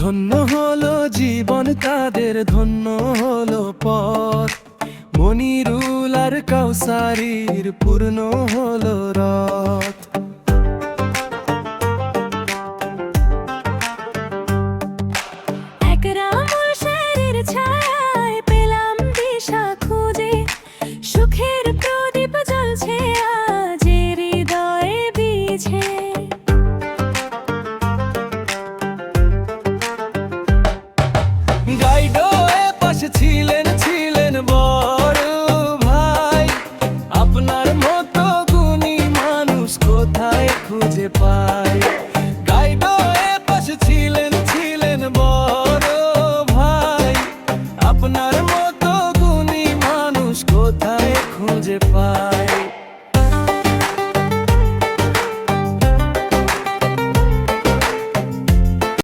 ধন্য হলো জীবন তাদের, ধন্য হলো পথ। মনিরুল আর কাউসারির পূর্ণ হলো রথ। একরামুল শেরের ছায়ায় পেলাম দিশা খুঁজে, সুখের প্রদীপ জ্বলছে আজ হৃদয়ে বিছে। গাইডো এ পাশে ছিলেন বড় ভাই, আপনার মতো গুণী মানুষ কোথায় খুঁজে পায়। গাইডো এ পাশে ছিলেন বড় ভাই, আপনার মতো গুণী মানুষ কোথায় খুঁজে পায়।